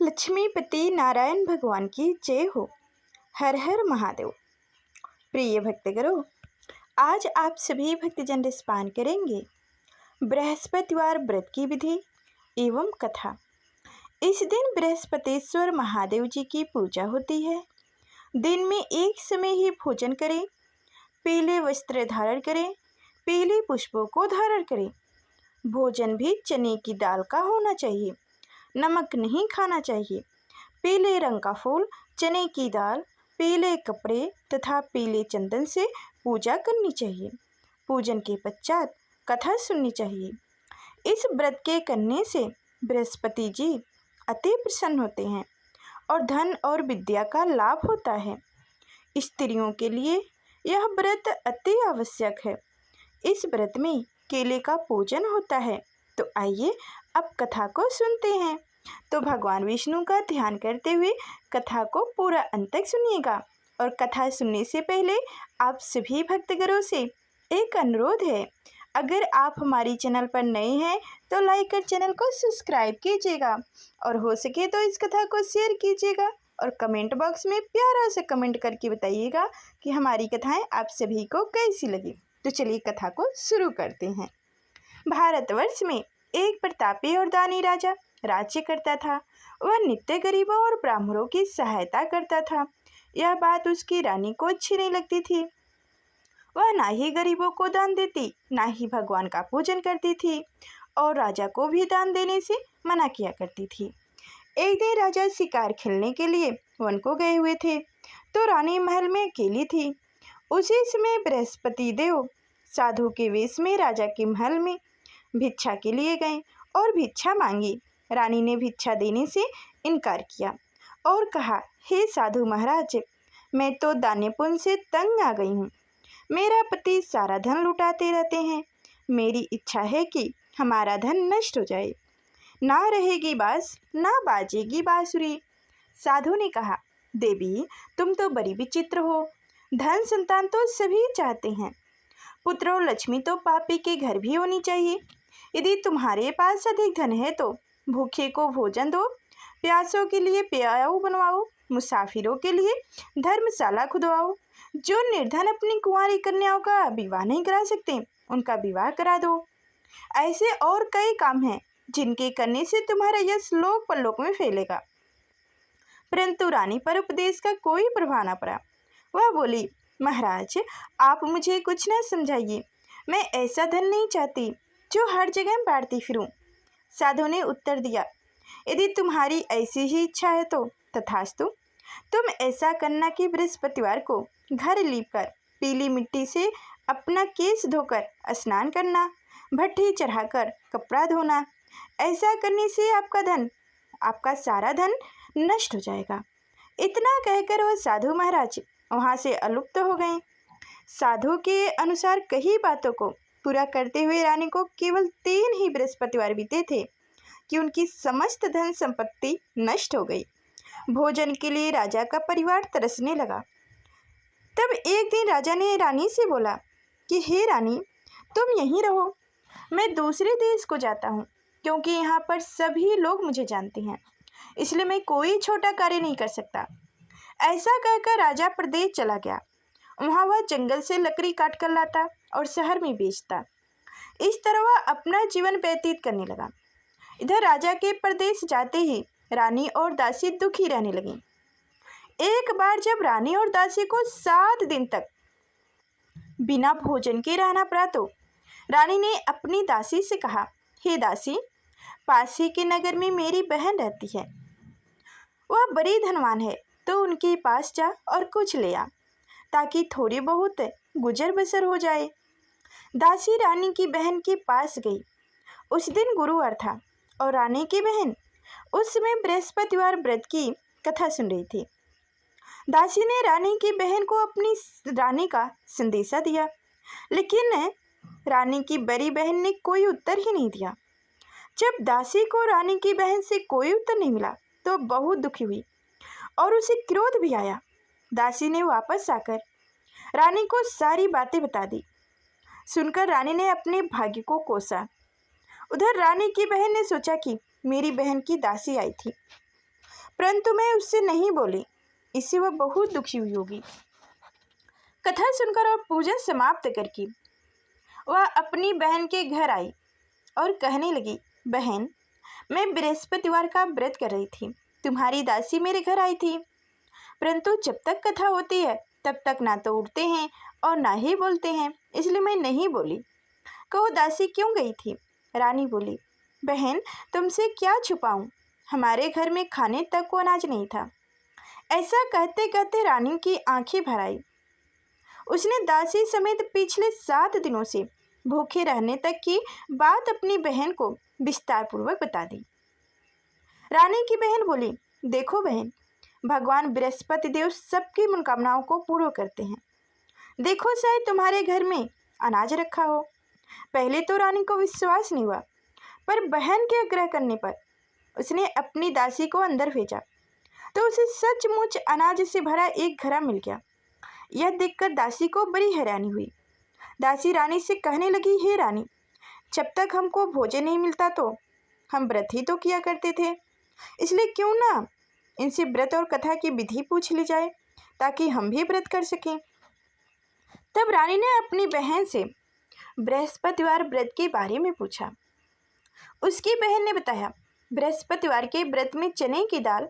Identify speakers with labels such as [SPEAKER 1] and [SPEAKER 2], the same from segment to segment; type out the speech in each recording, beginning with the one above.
[SPEAKER 1] लक्ष्मीपति नारायण भगवान की जय हो। हर हर महादेव। प्रिय भक्तगणों, आज आप सभी भक्तजन रसपान करेंगे बृहस्पतिवार व्रत की विधि एवं कथा। इस दिन बृहस्पतिश्वर महादेव जी की पूजा होती है। दिन में एक समय ही भोजन करें, पीले वस्त्र धारण करें, पीले पुष्पों को धारण करें। भोजन भी चने की दाल का होना चाहिए, नमक नहीं खाना चाहिए। पीले रंग का फूल, चने की दाल, पीले कपड़े तथा पीले चंदन से पूजा करनी चाहिए। पूजन के पश्चात कथा सुननी चाहिए। इस व्रत के करने से बृहस्पति जी अति प्रसन्न होते हैं और धन और विद्या का लाभ होता है। स्त्रियों के लिए यह व्रत अति आवश्यक है। इस व्रत में केले का पूजन होता है। तो आइए अब कथा को सुनते हैं। तो भगवान विष्णु का ध्यान करते हुए कथा को पूरा अंत तक सुनिएगा। और कथा सुनने से पहले आप सभी भक्तगणों से एक अनुरोध है, अगर आप हमारी चैनल पर नए हैं तो लाइक कर चैनल को सब्सक्राइब कीजिएगा और हो सके तो इस कथा को शेयर कीजिएगा और कमेंट बॉक्स में प्यारा से कमेंट करके बताइएगा कि हमारी कथाएं आप सभी को कैसी लगी। तो चलिए कथा को शुरू करते हैं। भारतवर्ष में एक प्रतापी और दानी राजा राज्य करता था। वह नित्य गरीबों और ब्राह्मणों की सहायता करता था। यह बात उसकी रानी को अच्छी नहीं लगती थी। वह ना ही गरीबों को दान देती, ना ही भगवान का पूजन करती थी और राजा को भी दान देने से मना किया करती थी। एक दिन राजा शिकार खेलने के लिए वन को गए हुए थे तो रानी महल में अकेली थी। उसी समय बृहस्पति देव साधु के वेश में राजा के महल में भिक्षा के लिए गए और भिक्षा मांगी। रानी ने भिक्षा देने से इनकार किया और कहा, हे साधु महाराज, मैं तो दाने पुण्य से तंग आ गई हूँ। मेरा पति सारा धन लुटाते रहते हैं। मेरी इच्छा है कि हमारा धन नष्ट हो जाए। ना रहेगी बांस, ना बाजेगी बांसुरी। साधु ने कहा, देवी, तुम तो बड़ी विचित्र हो। धन संतान तो सभी चाहते हैं। पुत्र और लक्ष्मी तो पापी के घर भी होनी चाहिए। यदि तुम्हारे पास अधिक धन है तो भूखे को भोजन दो, प्यासों के लिए प्याऊ बनवाओ, मुसाफिरों के लिए धर्मशाला खुदवाओ। जो निर्धन अपनी कुंवारी कन्याओं का विवाह नहीं करा सकते, उनका विवाह करा दो। ऐसे और कई काम हैं जिनके करने से तुम्हारा यश लोक परलोक में फैलेगा। परंतु रानी पर उपदेश का कोई प्रभाव न पड़ा। वह बोली, महाराज, आप मुझे कुछ न समझाइए। मैं ऐसा धन नहीं चाहती जो हर जगह बांटती फिरूं। साधु ने उत्तर दिया, यदि तुम्हारी ऐसी ही इच्छा है तो तथास्तु। तुम ऐसा करना कि बृहस्पतिवार को घर लीपकर पीली मिट्टी से अपना केस धोकर स्नान करना, भट्ठी चढ़ाकर कपड़ा धोना। ऐसा करने से आपका सारा धन नष्ट हो जाएगा। इतना कहकर वह साधु महाराज वहाँ से अलुप्त हो गए। साधु के अनुसार कई बातों को पूरा करते हुए रानी को केवल 3 ही बृहस्पतिवार बीते थे कि उनकी समस्त धन संपत्ति नष्ट हो गई। भोजन के लिए राजा का परिवार तरसने लगा। तब एक दिन राजा ने रानी से बोला कि हे रानी, तुम यहीं रहो, मैं दूसरे देश को जाता हूँ, क्योंकि यहाँ पर सभी लोग मुझे जानते हैं, इसलिए मैं कोई छोटा कार्य नहीं कर सकता। ऐसा कहकर राजा प्रदेश चला गया। वहाँ वह जंगल से लकड़ी काट कर लाता और शहर में बेचता। इस तरह वह अपना जीवन व्यतीत करने लगा। इधर राजा के प्रदेश जाते ही रानी और दासी दुखी रहने लगी। एक बार जब रानी और दासी को 7 दिन तक बिना भोजन के रहना पड़ा तो रानी ने अपनी दासी से कहा, हे दासी, पास ही के नगर में मेरी बहन रहती है। वह बड़ी धनवान है, तो उनके पास जा और कुछ ले आ, ताकि थोड़ी बहुत गुजर बसर हो जाए। दासी रानी की बहन के पास गई। उस दिन गुरुवार था और रानी की बहन उस समय बृहस्पतिवार व्रत की कथा सुन रही थी। दासी ने रानी की बहन को अपनी रानी का संदेशा दिया, लेकिन रानी की बड़ी बहन ने कोई उत्तर ही नहीं दिया। जब दासी को रानी की बहन से कोई उत्तर नहीं मिला तो बहुत दुखी हुई और उसे क्रोध भी आया। दासी ने वापस आकर रानी को सारी बातें बता दी। सुनकर रानी ने अपने भाग्य को कोसा। उधर रानी की बहन ने सोचा कि मेरी बहन की दासी आई थी, परंतु मैं उससे नहीं बोली, इससे वह बहुत दुखी हुई होगी। कथा सुनकर और पूजन समाप्त करके वह अपनी बहन के घर आई और कहने लगी, बहन, मैं बृहस्पतिवार का व्रत कर रही थी। तुम्हारी दासी मेरे घर आई थी, परंतु जब तक कथा होती है तब तक ना तो उठते हैं और ना ही बोलते हैं, इसलिए मैं नहीं बोली। कहो दासी क्यों गई थी? रानी बोली, बहन, तुमसे क्या छुपाऊं, हमारे घर में खाने तक को अनाज नहीं था। ऐसा कहते कहते रानी की आंखें भर आई। उसने दासी समेत पिछले 7 दिनों से भूखे रहने तक की बात अपनी बहन को विस्तार पूर्वक बता दी। रानी की बहन बोली, देखो बहन, भगवान बृहस्पति देव सबकी मनोकामनाओं को पूर्ण करते हैं। देखो शायद तुम्हारे घर में अनाज रखा हो। पहले तो रानी को विश्वास नहीं हुआ, पर बहन के आग्रह करने पर उसने अपनी दासी को अंदर भेजा तो उसे सचमुच अनाज से भरा एक घड़ा मिल गया। यह देखकर दासी को बड़ी हैरानी हुई। दासी रानी से कहने लगी, हे रानी, जब तक हमको भोजन नहीं मिलता तो हम व्रत ही तो किया करते थे, इसलिए क्यों ना इनसे व्रत और कथा की विधि पूछ ली जाए ताकि हम भी व्रत कर सकें। तब रानी ने अपनी बहन से बृहस्पतिवार व्रत के बारे में पूछा। उसकी बहन ने बताया, बृहस्पतिवार के व्रत में चने की दाल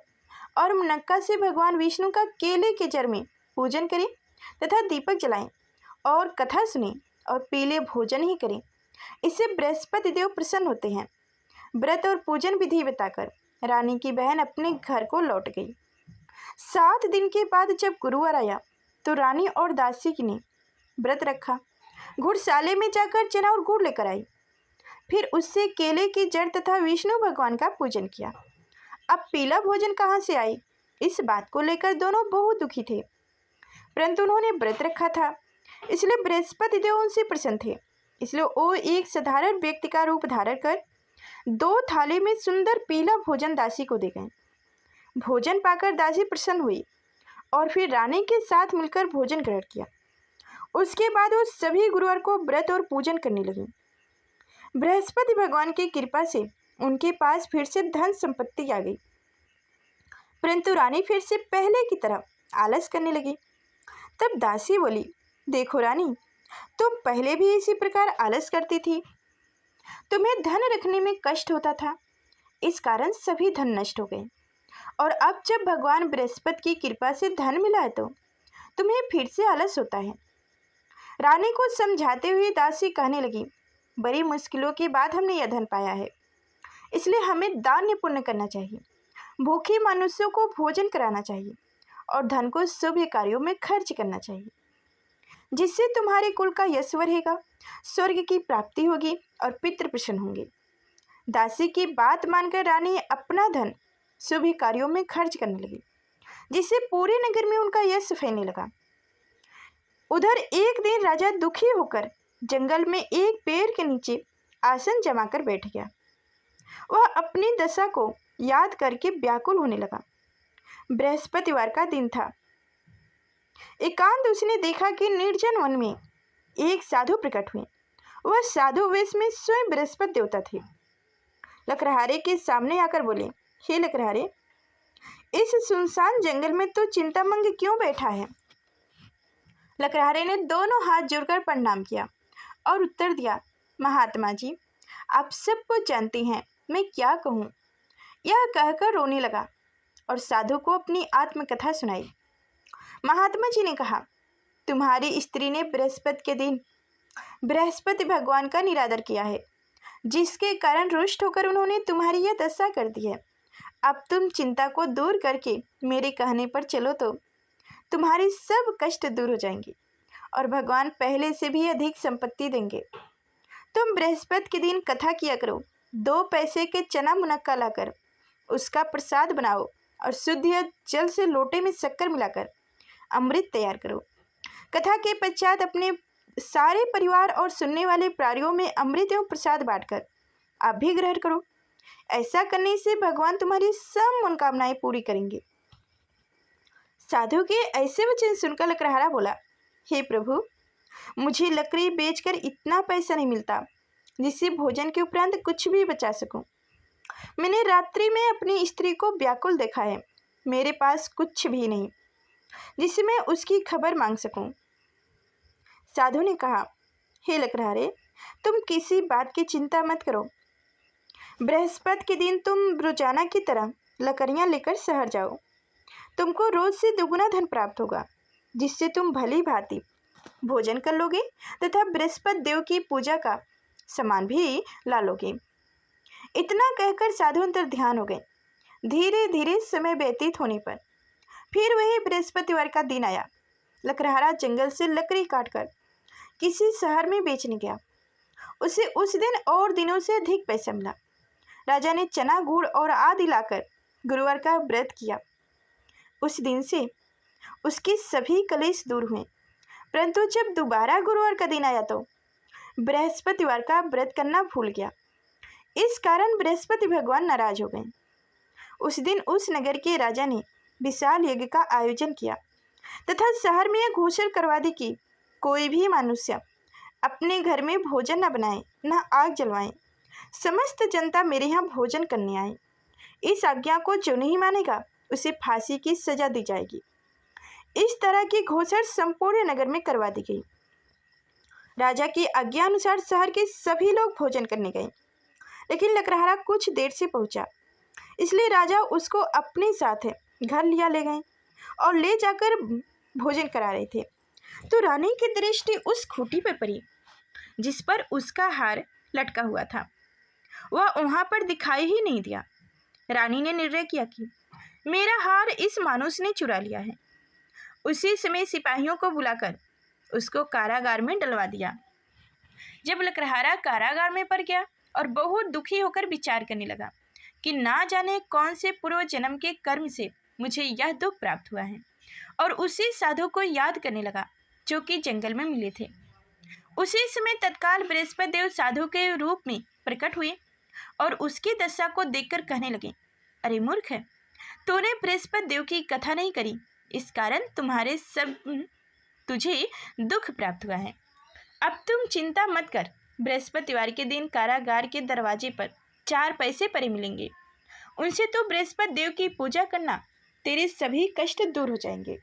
[SPEAKER 1] और मुनक्का से भगवान विष्णु का केले के जड़ में पूजन करें तथा दीपक जलाएं और कथा सुनें और पीले भोजन ही करें, इससे बृहस्पति देव प्रसन्न होते हैं। व्रत और पूजन विधि बताकर रानी की बहन अपने घर को लौट गई। 7 दिन के बाद जब गुरुवार आया तो रानी और दासी ने व्रत रखा। घुड़शाले में जाकर चना और गुड़ लेकर आई, फिर उससे केले की जड़ तथा विष्णु भगवान का पूजन किया। अब पीला भोजन कहाँ से आई, इस बात को लेकर दोनों बहुत दुखी थे, परंतु उन्होंने व्रत रखा था, इसलिए बृहस्पति देव उनसे प्रसन्न थे। इसलिए वो एक साधारण व्यक्ति का रूप धारण कर 2 थाली में सुंदर पीला भोजन दासी को दे गए। भोजन पाकर दासी प्रसन्न हुई और फिर रानी के साथ मिलकर भोजन ग्रहण किया। उसके बाद वो सभी गुरुवार को व्रत और पूजन करने लगी। बृहस्पति भगवान की कृपा से उनके पास फिर से धन संपत्ति आ गई, परंतु रानी फिर से पहले की तरह आलस करने लगी। तब दासी बोली, देखो रानी, तुम पहले भी इसी प्रकार आलस करती थी। तुम्हें धन रखने में कष्ट होता था, इस कारण सभी धन नष्ट हो गए, और अब जब भगवान बृहस्पति की कृपा से धन मिला है तो तुम्हें फिर से आलस होता है। रानी को समझाते हुए दासी कहने लगी, बड़ी मुश्किलों के बाद हमने यह धन पाया है, इसलिए हमें दान पुण्य करना चाहिए, भूखे मनुष्यों को भोजन कराना चाहिए और धन को शुभ कार्यों में खर्च करना चाहिए, जिससे तुम्हारे कुल का यश बढ़ेगा, स्वर्ग की प्राप्ति होगी और पितृ प्रसन्न होंगे। दासी की बात मानकर रानी अपना धन शुभ कार्यों में खर्च करने लगी, जिससे पूरे नगर में उनका यश फैलने लगा। उधर एक दिन राजा दुखी होकर जंगल में एक पेड़ के नीचे आसन जमाकर बैठ गया। वह अपनी दशा को याद करके व्याकुल होने लगा। बृहस्पतिवार का दिन था। एकांत उसने देखा कि निर्जन वन में एक साधु प्रकट हुए। वह साधु वेश में स्वयं बृहस्पति देवता थे। लकड़हारे के सामने आकर बोले, हे लकड़हारे, इस सुनसान जंगल में तो चिंतामंग क्यों बैठा है? लकड़हारे ने दोनों हाथ जोड़कर प्रणाम किया और उत्तर दिया, महात्मा जी, आप सब कुछ जानते हैं, मैं क्या कहूँ। यह कहकर रोने लगा और साधु को अपनी आत्मकथा सुनाई। महात्मा जी ने कहा, तुम्हारी स्त्री ने बृहस्पति के दिन बृहस्पति भगवान का निरादर किया है, जिसके कारण रुष्ट होकर उन्होंने तुम्हारी यह दशा कर दी है। अब तुम चिंता को दूर करके मेरे कहने पर चलो तो तुम्हारी सब कष्ट दूर हो जाएंगे और भगवान पहले से भी अधिक संपत्ति देंगे। तुम बृहस्पति के दिन कथा किया करो, 2 पैसे के चना मुनक्का लाकर उसका प्रसाद बनाओ और शुद्ध जल से लोटे में शक्कर मिलाकर अमृत तैयार करो। कथा के पश्चात अपने सारे परिवार और सुनने वाले प्राणियों में अमृत एवं प्रसाद बांटकर आप भी ग्रहण करो। ऐसा करने से भगवान तुम्हारी सब मनोकामनाएं पूरी करेंगे। साधु के ऐसे वचन सुनकर लकड़हारा बोला, हे प्रभु, मुझे लकड़ी बेचकर इतना पैसा नहीं मिलता जिससे भोजन के उपरांत कुछ भी बचा सकूं। मैंने रात्रि में अपनी स्त्री को व्याकुल देखा है मेरे पास कुछ भी नहीं जिससे मैं उसकी खबर मांग सकूं। साधु ने कहा, हे लकड़हारे, तुम किसी बात की चिंता मत करो। बृहस्पति के दिन तुम रोजाना की तरह लकड़ियां लेकर शहर जाओ। तुमको रोज से दुगुना धन प्राप्त होगा, जिससे तुम भली भांति भोजन कर लोगे तथा बृहस्पति देव की पूजा का सामान भी ला लोगे। इतना कहकर साधु अंतर ध्यान हो गए। धीरे धीरे समय व्यतीत होने पर फिर वही बृहस्पतिवार का दिन आया। लकड़हारा जंगल से लकड़ी काटकर किसी शहर में बेचने गया। उसे उस दिन और दिनों से अधिक पैसा मिला। राजा ने चना, गुड़ और आदि लाकर गुरुवार का व्रत किया। उस दिन से उसके सभी कलेश दूर हुए। परंतु जब दोबारा गुरुवार का दिन आया तो बृहस्पतिवार का व्रत करना भूल गया। इस कारण बृहस्पति भगवान नाराज हो गए। उस दिन उस नगर के राजा ने विशाल यज्ञ का आयोजन किया तथा शहर में यह घोषणा करवा दी कि कोई भी मनुष्य अपने घर में भोजन न बनाए, न आग जलवाए। समस्त जनता मेरे यहाँ भोजन करने आए। इस आज्ञा को जो नहीं मानेगा उसे फांसी की सजा दी जाएगी। इस तरह की घोषणा संपूर्ण नगर में करवा दी गई। राजा की आज्ञा अनुसार शहर के सभी लोग भोजन करने गए, लेकिन लकड़हारा कुछ देर से पहुंचा, इसलिए राजा उसको अपने साथ घर ले गए और ले जाकर भोजन करा रहे थे। तो रानी की दृष्टि उस खूंटी पर पड़ी जिस पर उसका हार लटका हुआ था। वह वहां पर दिखाई ही नहीं दिया। रानी ने निर्णय किया कि मेरा हार इस मानुस ने चुरा लिया है। उसी समय सिपाहियों को बुलाकर उसको कारागार में डलवा दिया। जब लकड़हारा कारागार में पड़ गया और बहुत दुखी होकर विचार करने लगा कि ना जाने कौन से पूर्व जन्म के कर्म से मुझे यह दुख प्राप्त हुआ है, और उसी साधु को याद करने लगा जो कि जंगल में मिले थे। उसी समय तत्काल बृहस्पति देव साधु के रूप में प्रकट हुए और उसकी दशा को देखकर कहने लगे, अरे मूर्ख, तूने बृहस्पति देव की कथा नहीं करी, इस कारण तुझे दुख प्राप्त हुआ है। अब तुम चिंता मत कर। बृहस्पतिवार के दिन कारागार के दरवाजे पर 4 पैसे पड़े मिलेंगे। उनसे तो बृहस्पति देव की पूजा करना, तेरे सभी कष्ट दूर हो जाएंगे।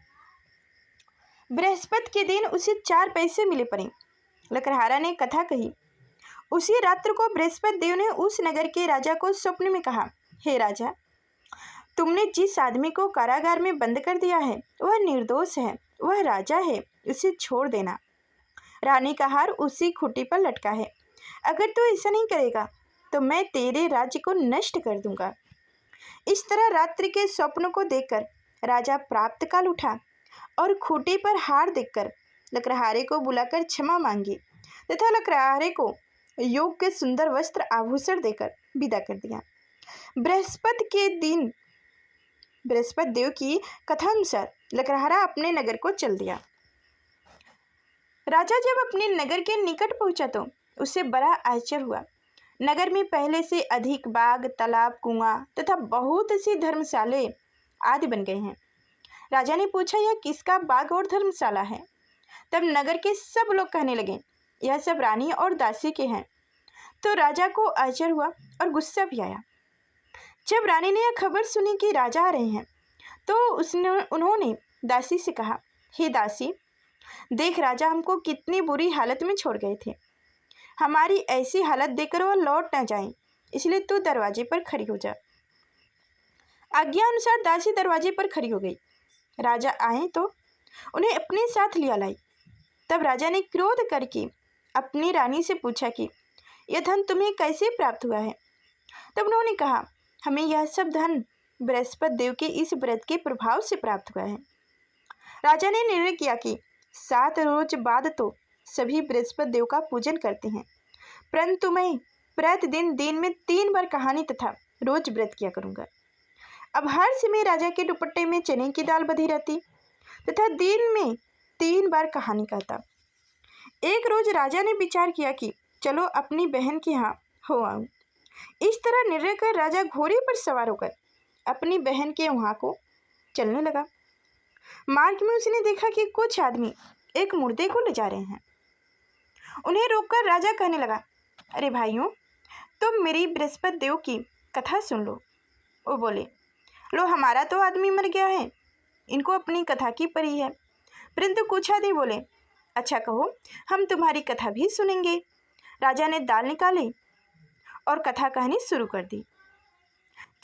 [SPEAKER 1] बृहस्पति के दिन उसे 4 पैसे मिले पड़े। लकड़हारा ने कथा कही। उसी रात्र को बृहस्पति देव ने उस नगर के राजा को स्वप्न में कहा, हे राजा, तुमने जिस आदमी को कारागार में बंद कर दिया है वह निर्दोष है, वह राजा है, उसे छोड़ देना। रानी का हार उसी खूंटी पर लटका है। अगर तू ऐसा नहीं करेगा तो मैं तेरे राज्य को नष्ट कर दूंगा। इस तरह रात्रि के स्वप्न को देखकर राजा प्राप्त काल उठा और खूंटी पर हार देखकर लकड़हारे को बुलाकर क्षमा मांगी तथा लकड़हारे को योग्य सुंदर वस्त्र आभूषण देकर विदा कर दिया। बृहस्पति देव की कथानुसार लकड़हारा अपने नगर को चल दिया। राजा जब अपने नगर के निकट पहुंचा तो उसे बड़ा आश्चर्य हुआ। नगर में पहले से अधिक बाग, तालाब, कुआं तथा बहुत सी धर्मशाले आदि बन गए हैं। राजा ने पूछा, यह किसका बाग और धर्मशाला है? तब नगर के सब लोग कहने लगे, यह सब रानी और दासी के हैं। तो राजा को आश्चर्य हुआ और गुस्सा भी आया। जब रानी ने यह खबर सुनी कि राजा आ रहे हैं तो उन्होंने दासी से कहा, हे दासी, देख राजा हमको कितनी बुरी हालत में छोड़ गए थे। हमारी ऐसी हालत देखकर वह लौट न जाए, इसलिए तू दरवाजे पर खड़ी हो जा। आज्ञा अनुसार दासी दरवाजे पर खड़ी हो गई। राजा आए तो उन्हें अपने साथ लिया लाई। तब राजा ने क्रोध करके अपनी रानी से पूछा कि यह धन तुम्हें कैसे प्राप्त हुआ है? तब उन्होंने कहा, हमें यह सब धन बृहस्पति देव के इस व्रत के प्रभाव से प्राप्त हुआ है। राजा ने निर्णय किया कि 7 रोज बाद तो सभी बृहस्पति देव का पूजन करते हैं, परंतु मैं प्रतिदिन दिन में 3 बार कहानी तथा रोज व्रत किया करूँगा। अब हर समय राजा के दुपट्टे में चने की दाल बधी रहती तथा दिन में 3 बार कहानी कहता। एक रोज राजा ने विचार किया कि चलो अपनी बहन के यहाँ हो आऊँ। इस तरह निर्णय कर राजा घोड़े पर सवार होकर अपनी बहन के वहाँ को चलने लगा। मार्ग में उसने देखा कि कुछ आदमी एक मुर्दे को ले जा रहे हैं। उन्हें रोककर राजा कहने लगा, अरे भाइयों, तुम मेरी बृहस्पति देव की कथा सुन लो। वो बोले, लो हमारा तो आदमी मर गया है, इनको अपनी कथा की परी है। परंतु कुछ आदमी बोले, अच्छा कहो, हम तुम्हारी कथा भी सुनेंगे। राजा ने दाल निकाली और कथा कहनी शुरू कर दी।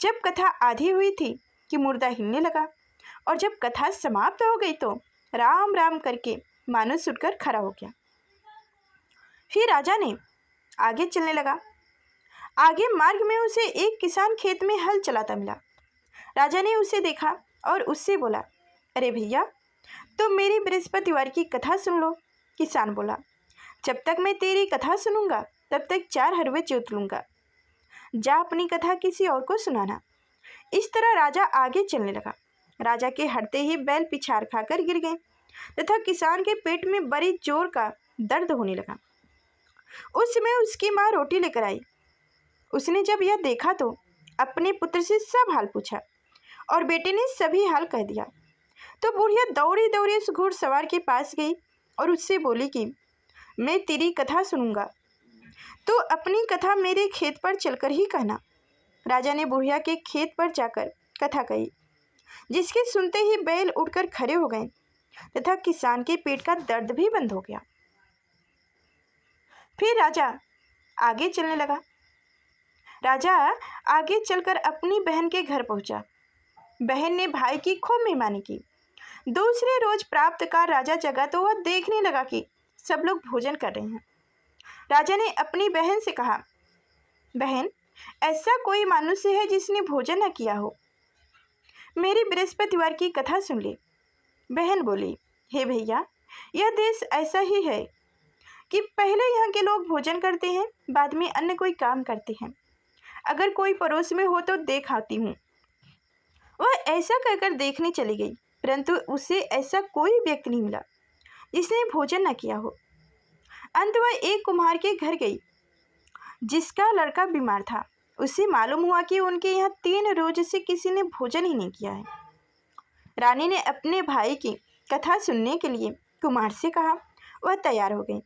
[SPEAKER 1] जब कथा आधी हुई थी कि मुर्दा हिलने लगा, और जब कथा समाप्त हो गई तो राम राम करके मानुस उठकर खड़ा हो गया। फिर राजा ने आगे चलने लगा। आगे मार्ग में उसे एक किसान खेत में हल चलाता मिला। राजा ने उसे देखा और उससे बोला, अरे भैया, तुम मेरी बृहस्पतिवार की कथा सुन लो। किसान बोला, जब तक मैं तेरी कथा सुनूंगा तब तक 4 हरवे जोत लूंगा। जा अपनी कथा किसी और को सुनाना। इस तरह राजा आगे चलने लगा। राजा के हटते ही बैल पिछाड़ खाकर गिर गए तथा किसान के पेट में बड़ी जोर का दर्द होने लगा। उस समय उसकी माँ रोटी लेकर आई। उसने जब यह देखा तो अपने पुत्र से सब हाल पूछा और बेटे ने सभी हाल कह दिया। तो बुढ़िया दौड़ी दौड़ी उस घुड़सवार के पास गई और उससे बोली कि मैं तेरी कथा सुनूंगा, तो अपनी कथा मेरे खेत पर चलकर ही कहना। राजा ने बुढ़िया के खेत पर जाकर कथा कही, जिसके सुनते ही बैल उठकर खड़े हो गए तथा किसान के पेट का दर्द भी बंद हो गया। फिर राजा आगे चलने लगा। राजा आगे चलकर अपनी बहन के घर पहुंचा। बहन ने भाई की खूब मेहमानी की। दूसरे रोज प्राप्तकार राजा जगा तो वह देखने लगा कि सब लोग भोजन कर रहे हैं। राजा ने अपनी बहन से कहा, बहन, ऐसा कोई मनुष्य है जिसने भोजन न किया हो? मेरी बृहस्पतिवार की कथा सुन ले। बहन बोली, हे भैया, यह देश ऐसा ही है कि पहले यहाँ के लोग भोजन करते हैं, बाद में अन्य कोई काम करते हैं। अगर कोई पड़ोस में हो तो देख आती हूँ। वह ऐसा कहकर देखने चली गई, परंतु उसे ऐसा कोई व्यक्ति नहीं मिला जिसने भोजन न किया हो। अंत वह एक कुम्हार के घर गई जिसका लड़का बीमार था। उसे मालूम हुआ कि उनके यहाँ 3 रोज से किसी ने भोजन ही नहीं किया है। रानी ने अपने भाई की कथा सुनने के लिए कुम्हार से कहा। वह तैयार हो गई।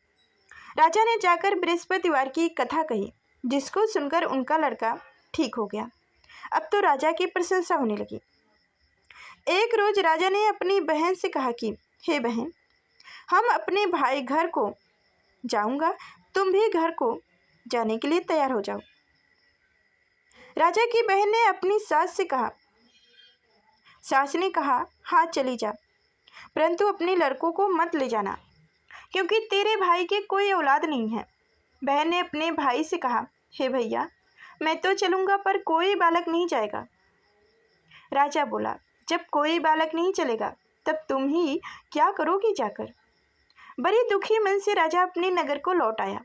[SPEAKER 1] राजा ने जाकर बृहस्पतिवार की कथा कही, जिसको सुनकर उनका लड़का ठीक हो गया। अब तो राजा की प्रशंसा होने लगी। एक रोज राजा ने अपनी बहन से कहा कि हे बहन, हम अपने भाई घर को जाऊंगा, तुम भी घर को जाने के लिए तैयार हो जाओ। राजा की बहन ने अपनी सास से कहा। सास ने कहा, हाँ चली जा, परंतु अपने लड़कों को मत ले जाना, क्योंकि तेरे भाई के कोई औलाद नहीं है। बहन ने अपने भाई से कहा, हे भैया, मैं तो चलूँगा पर कोई बालक नहीं जाएगा। राजा बोला, जब कोई बालक नहीं चलेगा तब तुम ही क्या करोगी जाकर? बड़ी दुखी मन से राजा अपने नगर को लौट आया।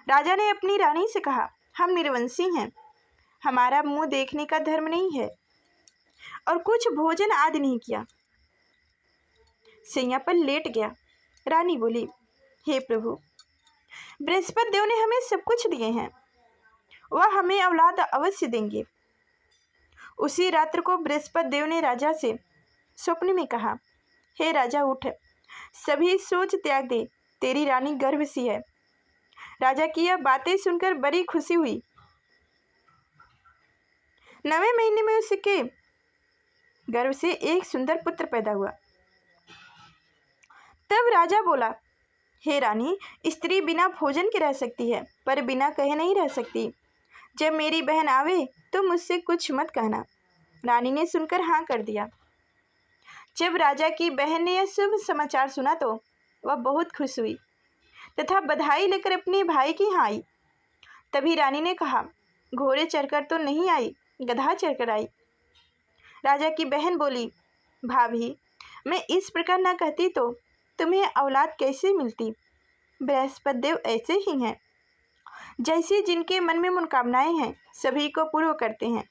[SPEAKER 1] राजा ने अपनी रानी से कहा, हम निर्वंशी हैं, हमारा मुंह देखने का धर्म नहीं है और कुछ भोजन आदि नहीं किया। सैया पर लेट गया। रानी बोली, हे प्रभु, बृहस्पति देव ने हमें सब कुछ दिए हैं, वह हमें औलाद अवश्य देंगे। उसी रात्र को बृहस्पति देव ने राजा से स्वप्न में कहा, हे राजा, उठ, सभी सोच त्याग दे, तेरी रानी गर्भवती है। राजा की यह बातें सुनकर बड़ी खुशी हुई। 9वें महीने में उसके गर्भ से एक सुंदर पुत्र पैदा हुआ। तब राजा बोला, हे रानी, स्त्री बिना भोजन के रह सकती है, पर बिना कहे नहीं रह सकती। जब मेरी बहन आवे तो मुझसे कुछ मत कहना। रानी ने सुनकर हाँ कर दिया। जब राजा की बहन ने यह शुभ समाचार सुना तो वह बहुत खुश हुई तथा बधाई लेकर अपने भाई की यहाँ आई। तभी रानी ने कहा, घोड़े चढ़कर तो नहीं आई, गधा चढ़कर आई। राजा की बहन बोली, भाभी, मैं इस प्रकार ना कहती तो तुम्हें औलाद कैसे मिलती? बृहस्पति देव ऐसे ही हैं, जैसे जिनके मन में मनोकामनाएं हैं सभी को पूर्ण करते हैं।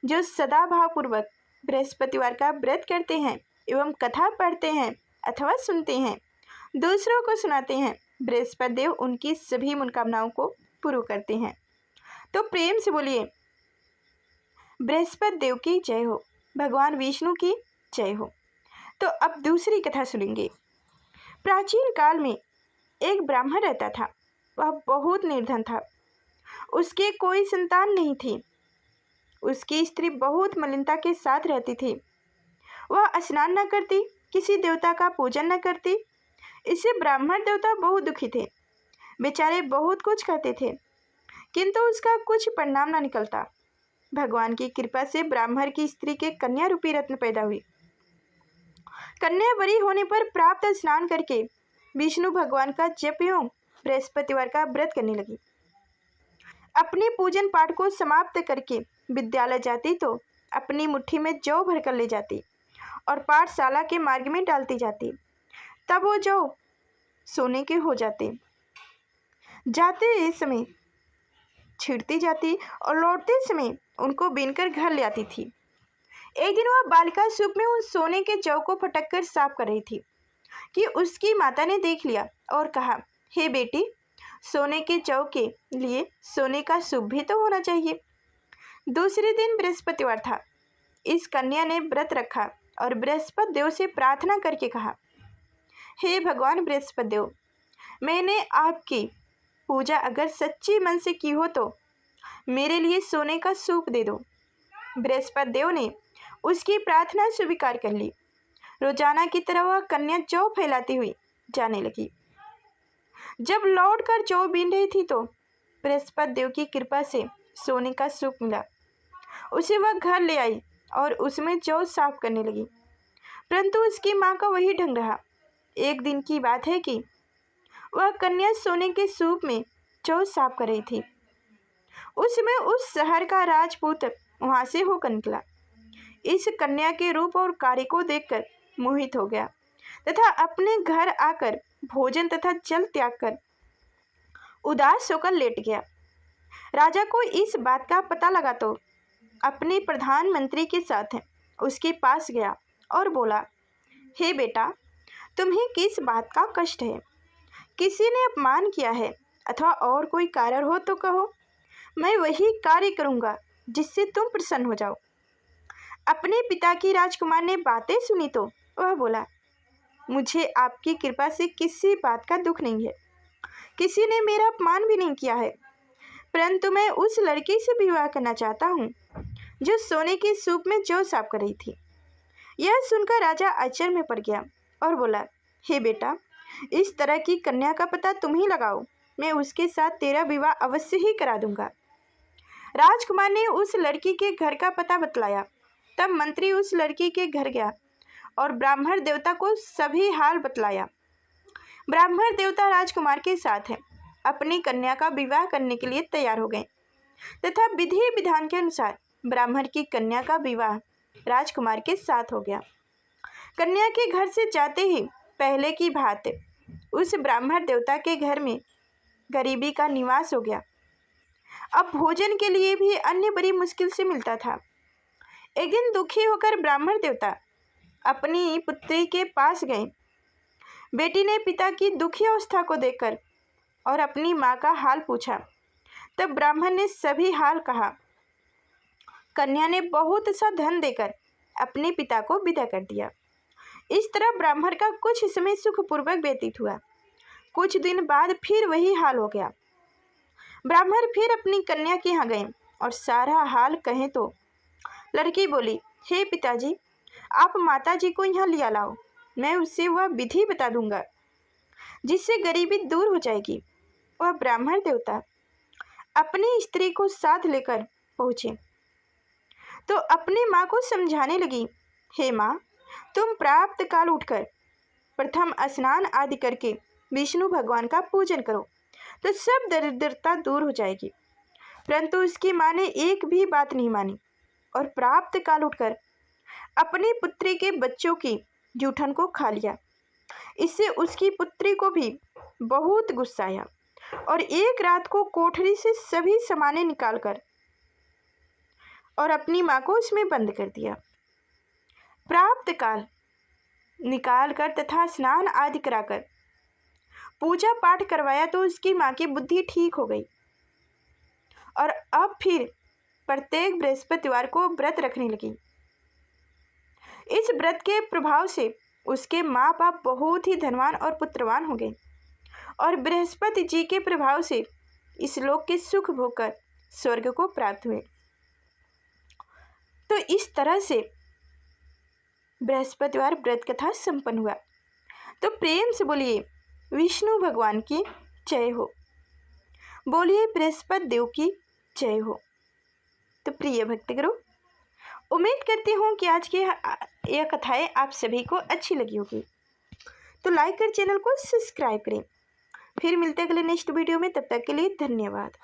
[SPEAKER 1] जो सदा भावपूर्वक बृहस्पतिवार का व्रत करते हैं एवं कथा पढ़ते हैं अथवा सुनते हैं, दूसरों को सुनाते हैं, बृहस्पति देव उनकी सभी मनोकामनाओं को पूर्ण करते हैं। तो प्रेम से बोलिए, बृहस्पति देव की जय हो, भगवान विष्णु की जय हो। तो अब दूसरी कथा सुनेंगे। प्राचीन काल में एक ब्राह्मण रहता था। वह बहुत निर्धन था। उसके कोई संतान नहीं थी। उसकी स्त्री बहुत मलिनता के साथ रहती थी। वह स्नान न करती, किसी देवता का पूजन न करती। इससे ब्राह्मण देवता बहुत दुखी थे। बेचारे बहुत कुछ करते थे, किंतु उसका कुछ परिणाम न निकलता। भगवान की कृपा से ब्राह्मण की स्त्री के कन्या रूपी रत्न पैदा हुई। कन्या बड़ी होने पर प्राप्त स्नान करके विष्णु भगवान का जप एवं बृहस्पतिवार का व्रत करने लगी। अपने पूजन पाठ को समाप्त करके विद्यालय जाती तो अपनी मुट्ठी में जौ भरकर ले जाती और पाठशाला के मार्ग में डालती जाती। तब वो जौ सोने के हो जाते समय छिड़ती जाती और लौटते समय उनको बीनकर घर ले आती थी। एक दिन वह बालिका सूप में उस सोने के जौ को फटक कर साफ कर रही थी कि उसकी माता ने देख लिया और कहा, हे बेटी, सोने के जौ के लिए सोने का सूप भी तो होना चाहिए। दूसरे दिन बृहस्पतिवार था। इस कन्या ने व्रत रखा और बृहस्पति देव से प्रार्थना करके कहा, हे भगवान बृहस्पति देव, मैंने आपकी पूजा अगर सच्ची मन से की हो तो मेरे लिए सोने का सूप दे दो। बृहस्पति देव ने उसकी प्रार्थना स्वीकार कर ली। रोजाना की तरह वह कन्या जौ फैलाती हुई जाने लगी। जब लौटकर जौ बीन रही थी तो बृहस्पति देव की कृपा से सोने का सूप मिला। उसे वह घर ले आई और उसमें जौ साफ करने लगी, परंतु उसकी माँ का वही ढंग रहा। एक दिन की बात है कि वह कन्या सोने के सूप में जौ साफ कर रही थी। उसमें उस शहर का राजपूत वहां से होकर निकला। इस कन्या के रूप और कार्य को देखकर मोहित हो गया तथा अपने घर आकर भोजन तथा जल त्याग कर उदास होकर लेट गया। राजा को इस बात का पता लगा तो अपने प्रधानमंत्री के साथ उसके पास गया और बोला, हे बेटा, तुम्हें किस बात का कष्ट है? किसी ने अपमान किया है अथवा और कोई कारण हो तो कहो, मैं वही कार्य करूँगा जिससे तुम प्रसन्न हो जाओ। अपने पिता की राजकुमार ने बातें सुनी तो वह बोला, मुझे आपकी कृपा से किसी बात का दुख नहीं है। किसी ने मेरा अपमान भी नहीं किया है, परंतु मैं उस लड़की से विवाह करना चाहता हूँ जो सोने के सूप में जौ साफ कर रही थी। यह सुनकर राजा आश्चर्य में पड़ गया और बोला, हे बेटा, इस तरह की कन्या का पता तुम ही लगाओ, मैं उसके साथ तेरा विवाह अवश्य ही करा दूंगा। राजकुमार ने उस लड़की के घर का पता बतलाया। तब मंत्री उस लड़की के घर गया और ब्राह्मण देवता को सभी हाल बतलाया। ब्राह्मण देवता राजकुमार के साथ अपनी कन्या का विवाह करने के लिए तैयार हो गए तथा विधि विधान के अनुसार ब्राह्मण की कन्या का विवाह राजकुमार के साथ हो गया। कन्या के घर से जाते ही पहले की भांति उस ब्राह्मण देवता के घर में गरीबी का निवास हो गया। अब भोजन के लिए भी अन्य बड़ी मुश्किल से मिलता था। एक दिन दुखी होकर ब्राह्मण देवता अपनी पुत्री के पास गए। बेटी ने पिता की दुखी अवस्था को देखकर और अपनी माँ का हाल पूछा। तब ब्राह्मण ने सभी हाल कहा। कन्या ने बहुत सा धन देकर अपने पिता को विदा कर दिया। इस तरह ब्राह्मण का कुछ समय सुखपूर्वक व्यतीत हुआ। कुछ दिन बाद फिर वही हाल हो गया। ब्राह्मण फिर अपनी कन्या के यहाँ गए और सारा हाल कहें तो लड़की बोली, हे पिताजी, आप माताजी को यहाँ लिया लाओ, मैं उससे वह विधि बता दूंगा जिससे गरीबी दूर हो जाएगी। वह ब्राह्मण देवता अपनी स्त्री को साथ लेकर पहुँचे तो अपनी माँ को समझाने लगी, हे माँ, तुम प्राप्त काल उठकर प्रथम स्नान आदि करके विष्णु भगवान का पूजन करो तो सब दरिद्रता दूर हो जाएगी। परंतु उसकी माँ ने एक भी बात नहीं मानी और प्राप्त काल उठकर अपनी पुत्री के बच्चों की जूठन को खा लिया। इससे उसकी पुत्री को भी बहुत गुस्सा आया और एक रात को कोठरी से सभी सामानें निकालकर और अपनी माँ को उसमें बंद कर दिया। प्राप्त काल निकालकर तथा स्नान आदि कराकर पूजा पाठ करवाया तो उसकी माँ की बुद्धि ठीक हो गई और अब फिर प्रत्येक बृहस्पतिवार को व्रत रखने लगी। इस व्रत के प्रभाव से उसके माँ बाप बहुत ही धनवान और पुत्रवान हो गए और बृहस्पति जी के प्रभाव से इस लोक के सुख भोगकर स्वर्ग को प्राप्त हुए। तो इस तरह से बृहस्पतिवार व्रत कथा संपन्न हुआ। तो प्रेम से बोलिए विष्णु भगवान की जय हो, बोलिए बृहस्पति देव की जय हो। तो प्रिय भक्तगणों, उम्मीद करती हूँ कि आज की यह कथाएं आप सभी को अच्छी लगी होगी। तो लाइक कर चैनल को सब्सक्राइब करें। फिर मिलते हैं अगले नेक्स्ट वीडियो में, तब तक के लिए धन्यवाद।